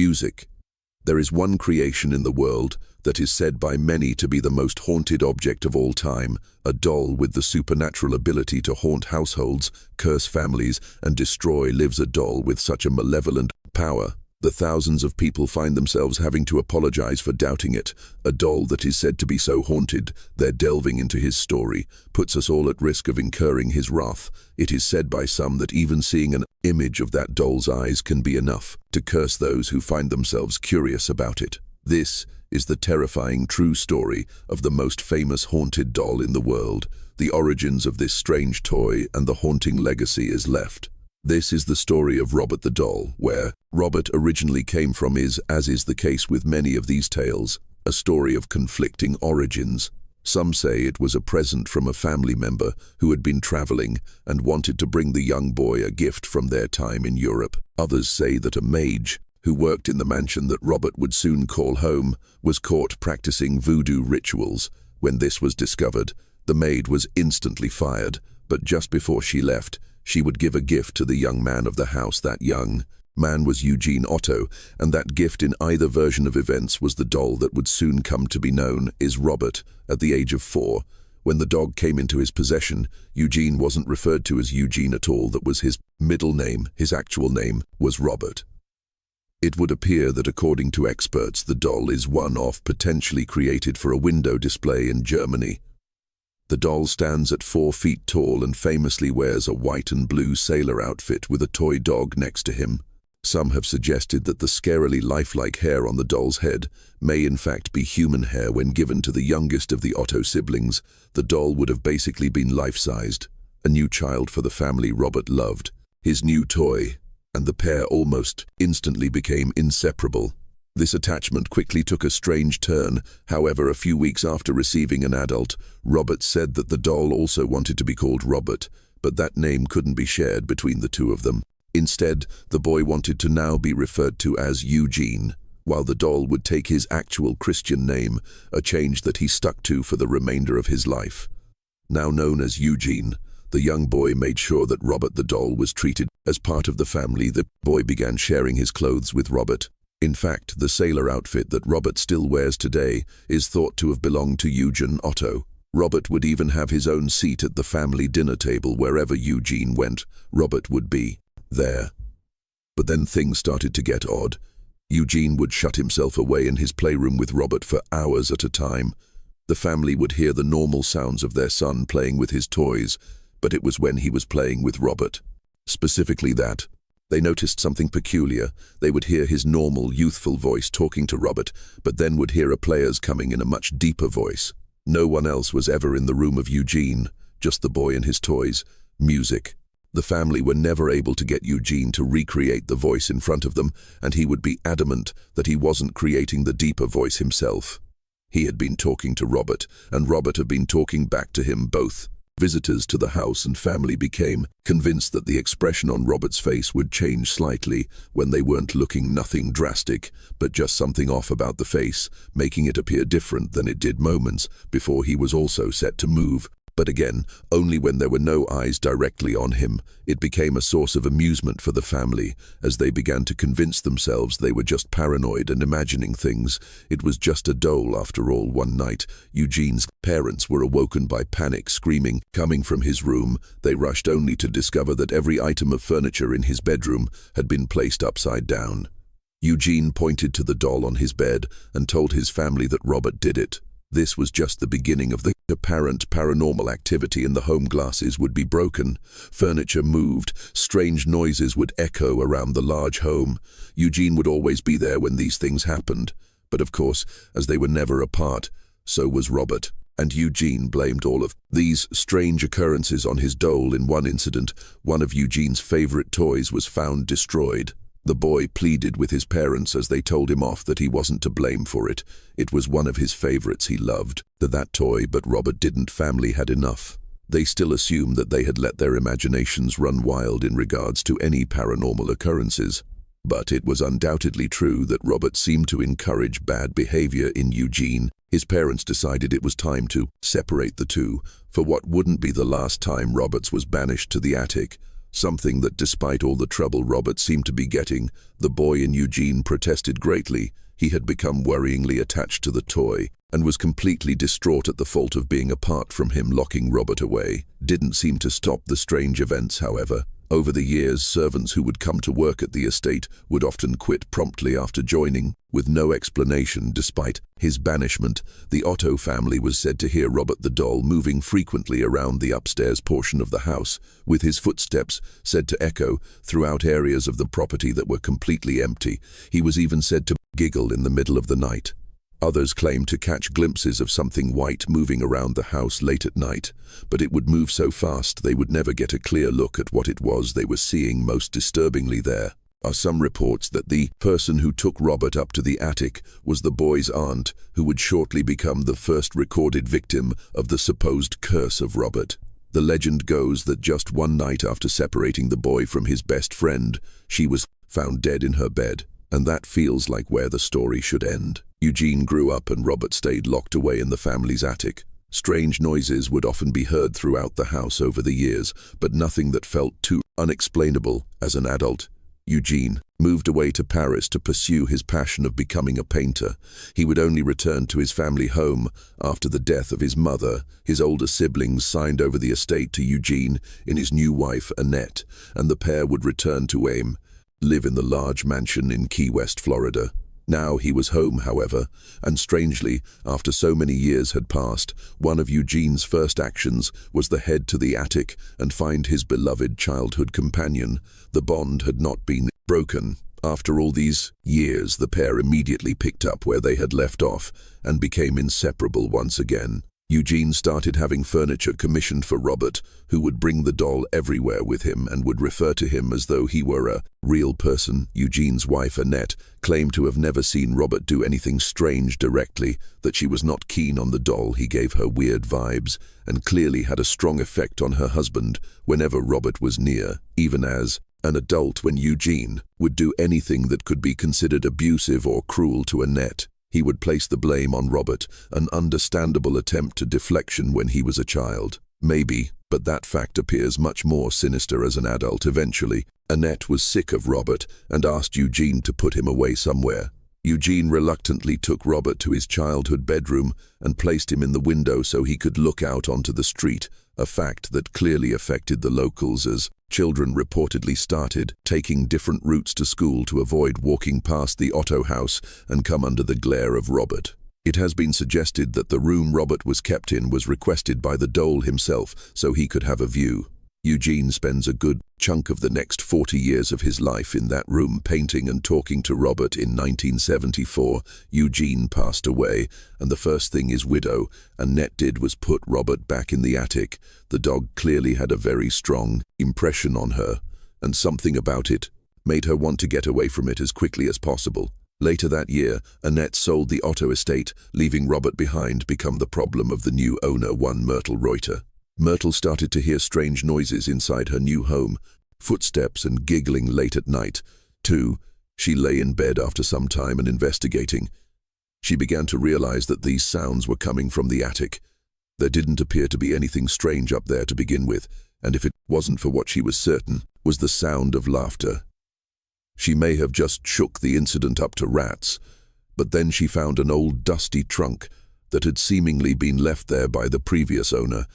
Music. There is one creation in the world that is said by many to be the most haunted object of all time, a doll with the supernatural ability to haunt households, curse families, and destroy lives. A doll with such a malevolent power that thousands of people find themselves having to apologize for doubting it. A doll that is said to be so haunted, their delving into his story puts us all at risk of incurring his wrath. It is said by some that even seeing an image of that doll's eyes can be enough to curse those who find themselves curious about it. This is the terrifying true story of the most famous haunted doll in the world. The origins of this strange toy and the haunting legacy is left. This is the story of Robert the Doll. Where Robert originally came from is, as is the case with many of these tales, a story of conflicting origins. Some say it was a present from a family member who had been traveling and wanted to bring the young boy a gift from their time in Europe. Others say that a mage, who worked in the mansion that Robert would soon call home, was caught practicing voodoo rituals. When this was discovered, the maid was instantly fired, but just before she left, she would give a gift to the young man of the house. That young man was Eugene Otto, and that gift in either version of events was the doll that would soon come to be known as Robert. At the age of 4, when the dog came into his possession, Eugene wasn't referred to as Eugene at all. That was his middle name. His actual name was Robert. It would appear that according to experts, the doll is one-off, potentially created for a window display in Germany. The doll stands at 4 feet tall and famously wears a white and blue sailor outfit with a toy dog next to him. Some have suggested that the scarily lifelike hair on the doll's head may in fact be human hair. When given to the youngest of the Otto siblings, the doll would have basically been life-sized, a new child for the family Robert loved, his new toy, and the pair almost instantly became inseparable. This attachment quickly took a strange turn. However, a few weeks after receiving an adult, Robert said that the doll also wanted to be called Robert, but that name couldn't be shared between the two of them. Instead, the boy wanted to now be referred to as Eugene, while the doll would take his actual Christian name, a change that he stuck to for the remainder of his life. Now known as Eugene, the young boy made sure that Robert the doll was treated as part of the family. The boy began sharing his clothes with Robert. In fact, the sailor outfit that Robert still wears today is thought to have belonged to Eugene Otto. Robert would even have his own seat at the family dinner table. Wherever Eugene went, Robert would be there. But then things started to get odd. Eugene would shut himself away in his playroom with Robert for hours at a time. The family would hear the normal sounds of their son playing with his toys, but it was when he was playing with Robert, specifically that they noticed something peculiar. They would hear his normal, youthful voice talking to Robert, but then would hear a player's coming in a much deeper voice. No one else was ever in the room of Eugene, just the boy and his toys. Music. The family were never able to get Eugene to recreate the voice in front of them, and he would be adamant that he wasn't creating the deeper voice himself. He had been talking to Robert, and Robert had been talking back to him both. Visitors to the house and family became convinced that the expression on Robert's face would change slightly when they weren't looking. Nothing drastic, but just something off about the face, making it appear different than it did moments before he was also set to move. But again, only when there were no eyes directly on him. It became a source of amusement for the family, as they began to convince themselves they were just paranoid and imagining things. It was just a doll after all. One night, Eugene's parents were awoken by panic screaming coming from his room. They rushed only to discover that every item of furniture in his bedroom had been placed upside down. Eugene pointed to the doll on his bed and told his family that Robert did it. This was just the beginning of the apparent paranormal activity. In the home, glasses would be broken, furniture moved, strange noises would echo around the large home. Eugene would always be there when these things happened, but of course, as they were never apart, so was Robert, and Eugene blamed all of these strange occurrences on his doll. In one incident, one of Eugene's favorite toys was found destroyed. The boy pleaded with his parents as they told him off that he wasn't to blame for it. It was one of his favorites. He loved that toy, but Robert didn't. Family had enough. They still assumed that they had let their imaginations run wild in regards to any paranormal occurrences. But it was undoubtedly true that Robert seemed to encourage bad behavior in Eugene. His parents decided it was time to separate the two. For what wouldn't be the last time, Robert was banished to the attic. something that despite all the trouble Robert seemed to be getting, the boy in Eugene protested greatly. He had become worryingly attached to the toy and was completely distraught at the fault of being apart from him. Locking Robert away didn't seem to stop the strange events, however. Over the years, servants who would come to work at the estate would often quit promptly after joining, with no explanation. Despite his banishment, the Otto family was said to hear Robert the doll moving frequently around the upstairs portion of the house, with his footsteps said to echo throughout areas of the property that were completely empty. He was even said to giggle in the middle of the night. Others claimed to catch glimpses of something white moving around the house late at night, but it would move so fast they would never get a clear look at what it was they were seeing. Most disturbingly, there are some reports that the person who took Robert up to the attic was the boy's aunt, who would shortly become the first recorded victim of the supposed curse of Robert. The legend goes that just one night after separating the boy from his best friend, she was found dead in her bed, and that feels like where the story should end. Eugene grew up and Robert stayed locked away in the family's attic. Strange noises would often be heard throughout the house over the years, but nothing that felt too unexplainable. As an adult, Eugene moved away to Paris to pursue his passion of becoming a painter. He would only return to his family home after the death of his mother. His older siblings signed over the estate to Eugene in his new wife, Annette, and the pair would return to live in the large mansion in Key West, Florida. Now he was home, however, and strangely, after so many years had passed, one of Eugene's first actions was to head to the attic and find his beloved childhood companion. The bond had not been broken. After all these years, the pair immediately picked up where they had left off and became inseparable once again. Eugene started having furniture commissioned for Robert, who would bring the doll everywhere with him and would refer to him as though he were a real person. Eugene's wife, Annette, claimed to have never seen Robert do anything strange directly, that she was not keen on the doll. He gave her weird vibes and clearly had a strong effect on her husband whenever Robert was near. Even as an adult, when Eugene would do anything that could be considered abusive or cruel to Annette, he would place the blame on Robert, an understandable attempt to deflection when he was a child. Maybe, but that fact appears much more sinister as an adult. Eventually, Annette was sick of Robert and asked Eugene to put him away somewhere. Eugene reluctantly took Robert to his childhood bedroom and placed him in the window so he could look out onto the street, a fact that clearly affected the locals, as children reportedly started taking different routes to school to avoid walking past the Otto house and come under the glare of Robert. It has been suggested that the room Robert was kept in was requested by the doll himself so he could have a view. Eugene spends a good chunk of the next 40 years of his life in that room, painting and talking to Robert. In 1974, Eugene passed away, and the first thing his widow, Annette, did was put Robert back in the attic. The dog clearly had a very strong impression on her, and something about it made her want to get away from it as quickly as possible. Later that year, Annette sold the Otto estate, leaving Robert behind. Become the problem of the new owner, one Myrtle Reuter. Myrtle started to hear strange noises inside her new home, footsteps and giggling late at night. 2. She lay in bed after some time and investigating. She began to realize that these sounds were coming from the attic. There didn't appear to be anything strange up there to begin with, and if it wasn't for what she was certain was the sound of laughter. She may have just shook the incident up to rats, but then she found an old dusty trunk that had seemingly been left there by the previous owner.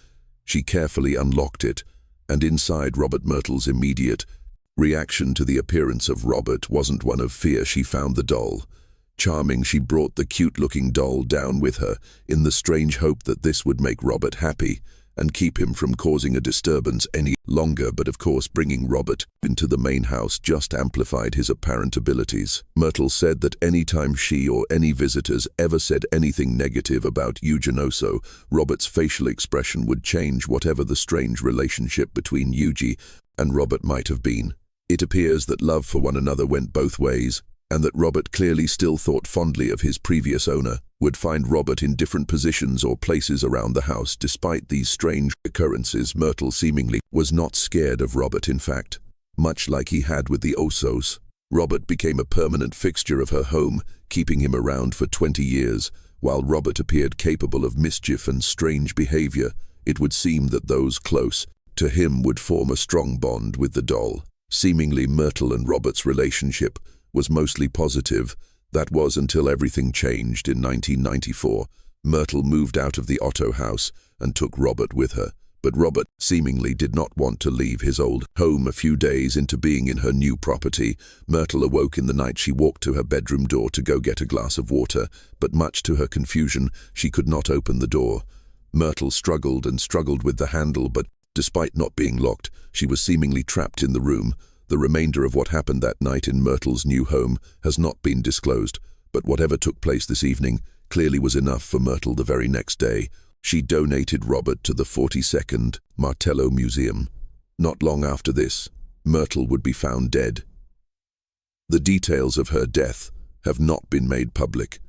She carefully unlocked it, and inside, Robert Myrtle's immediate reaction to the appearance of Robert wasn't one of fear. She found the doll charming. She brought the cute-looking doll down with her in the strange hope that this would make Robert happy and keep him from causing a disturbance any longer. But of course, bringing Robert into the main house just amplified his apparent abilities. Myrtle said that any time she or any visitors ever said anything negative about Eugenoso, Robert's facial expression would change, whatever the strange relationship between Eugie and Robert might have been. It appears that love for one another went both ways, and that Robert clearly still thought fondly of his previous owner, would find Robert in different positions or places around the house. Despite these strange occurrences, Myrtle seemingly was not scared of Robert. In fact, much like he had with the Ossos, Robert became a permanent fixture of her home, keeping him around for 20 years. While Robert appeared capable of mischief and strange behavior, it would seem that those close to him would form a strong bond with the doll. Seemingly, Myrtle and Robert's relationship was mostly positive. That was until everything changed in 1994. Myrtle moved out of the Otto house and took Robert with her. But Robert seemingly did not want to leave his old home. A few days into being in her new property, Myrtle awoke in the night. She walked to her bedroom door to go get a glass of water, but much to her confusion, she could not open the door. Myrtle struggled and struggled with the handle, but despite not being locked, she was seemingly trapped in the room. The remainder of what happened that night in Myrtle's new home has not been disclosed, but whatever took place this evening clearly was enough for Myrtle. The very next day, she donated Robert to the 42nd Martello Museum. Not long after this, Myrtle would be found dead. The details of her death have not been made public.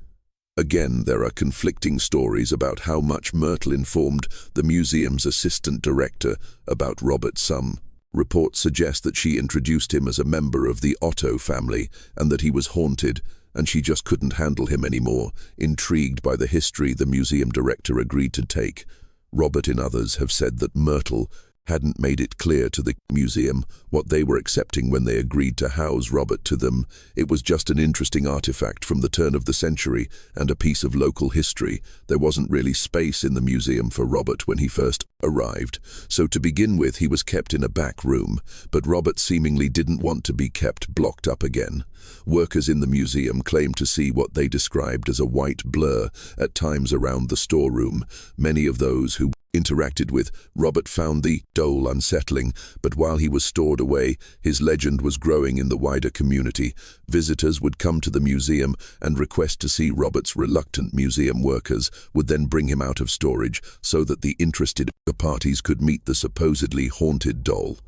Again, there are conflicting stories about how much Myrtle informed the museum's assistant director about Robert. Some reports suggest that she introduced him as a member of the Otto family and that he was haunted, and she just couldn't handle him anymore. Intrigued by the history the museum director agreed to take, Robert and others have said that Myrtle hadn't made it clear to the museum what they were accepting when they agreed to house Robert to them. It was just an interesting artifact from the turn of the century and a piece of local history. There wasn't really space in the museum for Robert when he first arrived, so to begin with he was kept in a back room, but Robert seemingly didn't want to be kept blocked up again. Workers in the museum claimed to see what they described as a white blur at times around the storeroom. Many of those who interacted with Robert found the doll unsettling, but while he was stored away, his legend was growing in the wider community. Visitors would come to the museum and request to see Robert's. Reluctant museum workers would then bring him out of storage so that the interested parties could meet the supposedly haunted doll.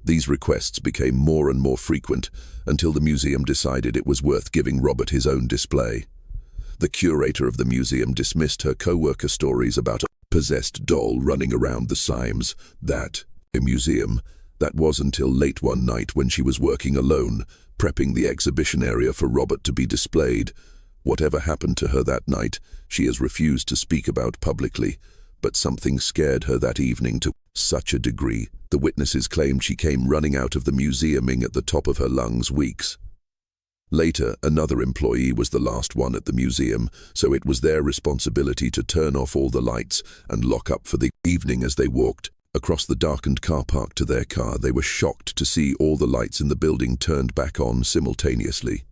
These requests became more and more frequent until the museum decided it was worth giving Robert his own display. The curator of the museum dismissed her co-worker stories about a possessed doll running around the Sims, a museum. That was until late one night when she was working alone, prepping the exhibition area for Robert to be displayed. Whatever happened to her that night, she has refused to speak about publicly, but something scared her that evening to such a degree. The witnesses claimed she came running out of the museum at the top of her lungs weeks. Later, another employee was the last one at the museum, so it was their responsibility to turn off all the lights and lock up for the evening. As they walked across the darkened car park to their car, they were shocked to see all the lights in the building turned back on simultaneously.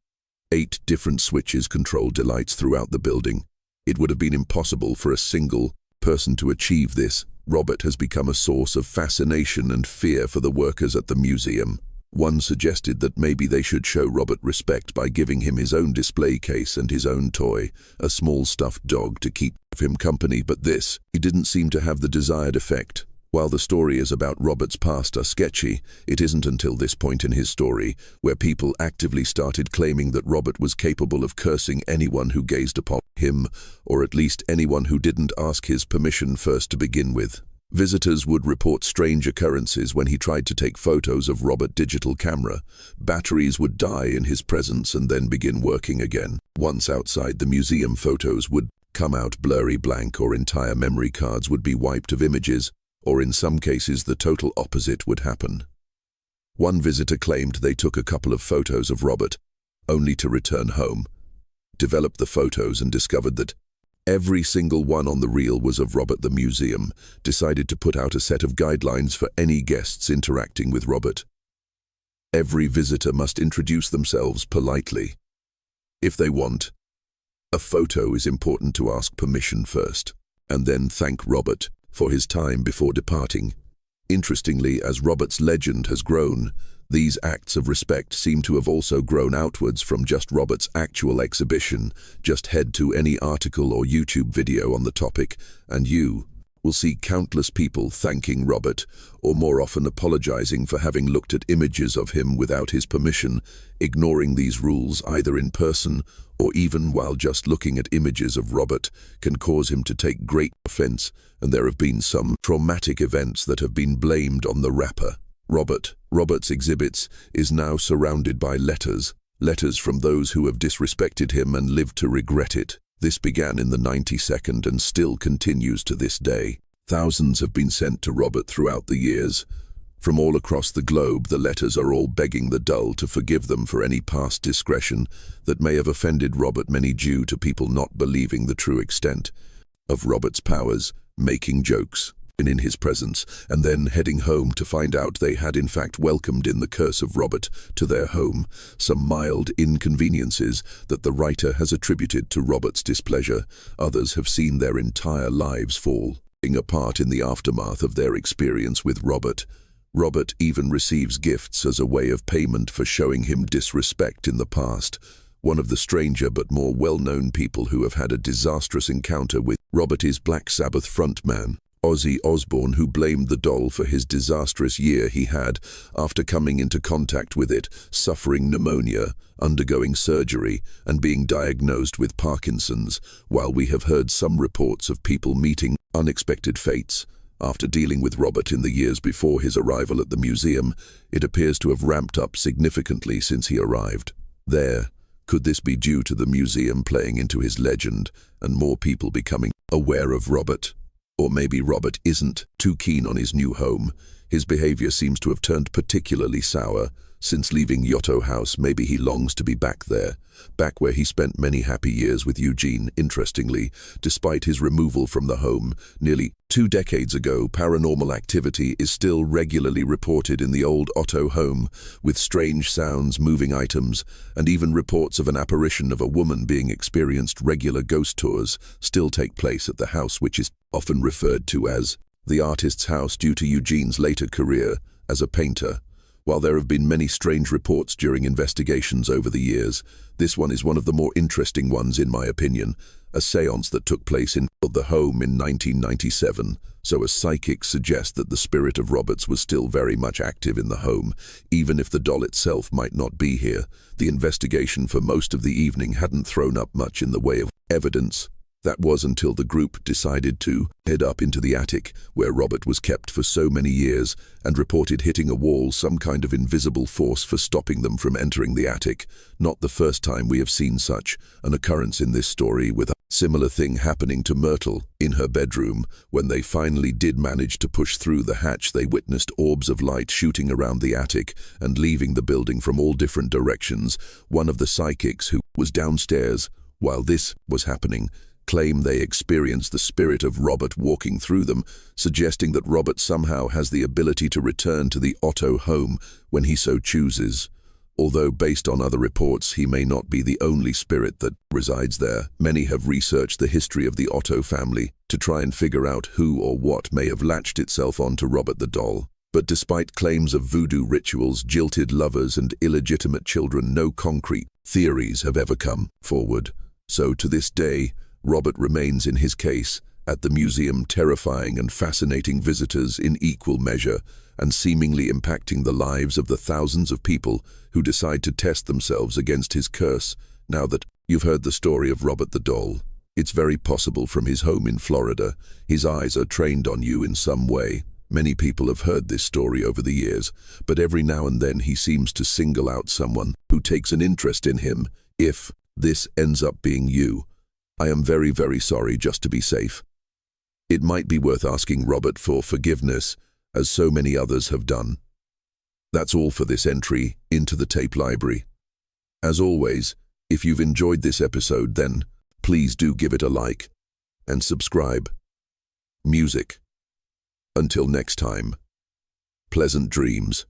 8 different switches controlled the lights throughout the building. It would have been impossible for a single person to achieve this. Robert has become a source of fascination and fear for the workers at the museum. One suggested that maybe they should show Robert respect by giving him his own display case and his own toy, a small stuffed dog to keep him company, but he didn't seem to have the desired effect. While the story is about Robert's past are sketchy, it isn't until this point in his story where people actively started claiming that Robert was capable of cursing anyone who gazed upon him, or at least anyone who didn't ask his permission first to begin with. Visitors would report strange occurrences when he tried to take photos of Robert's digital camera. Batteries would die in his presence and then begin working again. Once outside the museum, photos would come out blurry blank, or entire memory cards would be wiped of images, or in some cases the total opposite would happen. One visitor claimed they took a couple of photos of Robert, only to return home, developed the photos and discovered that every single one on the reel was of Robert. The museum decided to put out a set of guidelines for any guests interacting with Robert. Every visitor must introduce themselves politely. If they want a photo, is important to ask permission first, and then thank Robert for his time before departing. Interestingly, as Robert's legend has grown, these acts of respect seem to have also grown outwards from just Robert's actual exhibition. Just head to any article or YouTube video on the topic, and you will see countless people thanking Robert, or more often apologizing for having looked at images of him without his permission. Ignoring these rules, either in person or even while just looking at images of Robert, can cause him to take great offense, and there have been some traumatic events that have been blamed on the rapper. Robert's exhibits is now surrounded by letters from those who have disrespected him and lived to regret it. This began in the 92nd and still continues to this day. Thousands have been sent to Robert throughout the years. From all across the globe, the letters are all begging the dull to forgive them for any past discretion that may have offended Robert, many due to people not believing the true extent of Robert's powers, making jokes in his presence, and then heading home to find out they had in fact welcomed in the curse of Robert to their home, some mild inconveniences that the writer has attributed to Robert's displeasure. Others have seen their entire lives falling apart in the aftermath of their experience with Robert. Robert even receives gifts as a way of payment for showing him disrespect in the past. One of the stranger but more well-known people who have had a disastrous encounter with Robert is Black Sabbath frontman Ozzy Osbourne, who blamed the doll for his disastrous year he had after coming into contact with it, suffering pneumonia, undergoing surgery, and being diagnosed with Parkinson's. While we have heard some reports of people meeting unexpected fates after dealing with Robert in the years before his arrival at the museum, it appears to have ramped up significantly since he arrived there. Could this be due to the museum playing into his legend and more people becoming aware of Robert? Or maybe Robert isn't too keen on his new home. His behavior seems to have turned particularly sour since leaving Yotto House. Maybe he longs to be back there, back where he spent many happy years with Eugene. Interestingly, despite his removal from the home nearly 2 decades ago, paranormal activity is still regularly reported in the old Otto home, with strange sounds, moving items, and even reports of an apparition of a woman being experienced. Regular ghost tours still take place at the house, which is often referred to as the artist's house due to Eugene's later career as a painter. While there have been many strange reports during investigations over the years, this one is one of the more interesting ones in my opinion, a séance that took place in the home in 1997. So a psychic suggests that the spirit of Roberts was still very much active in the home, even if the doll itself might not be here. The investigation for most of the evening hadn't thrown up much in the way of evidence. That was until the group decided to head up into the attic, where Robert was kept for so many years, and reported hitting a wall, some kind of invisible force for stopping them from entering the attic. Not the first time we have seen such an occurrence in this story, with a similar thing happening to Myrtle in her bedroom. When they finally did manage to push through the hatch, they witnessed orbs of light shooting around the attic and leaving the building from all different directions. One of the psychics who was downstairs while this was happening claim they experienced the spirit of Robert walking through them, suggesting that Robert somehow has the ability to return to the Otto home when he so chooses. Although based on other reports, he may not be the only spirit that resides there. Many have researched the history of the Otto family to try and figure out who or what may have latched itself onto Robert the doll. But despite claims of voodoo rituals, jilted lovers, and illegitimate children, no concrete theories have ever come forward. So to this day, Robert remains in his case at the museum, terrifying and fascinating visitors in equal measure, and seemingly impacting the lives of the thousands of people who decide to test themselves against his curse. Now that you've heard the story of Robert the doll, it's very possible from his home in Florida, his eyes are trained on you in some way. Many people have heard this story over the years, but every now and then he seems to single out someone who takes an interest in him. If this ends up being you, I am very, very sorry. Just to be safe, it might be worth asking Robert for forgiveness, as so many others have done. That's all for this entry into the tape library. As always, if you've enjoyed this episode, then please do give it a like and subscribe. Music. Until next time, pleasant dreams.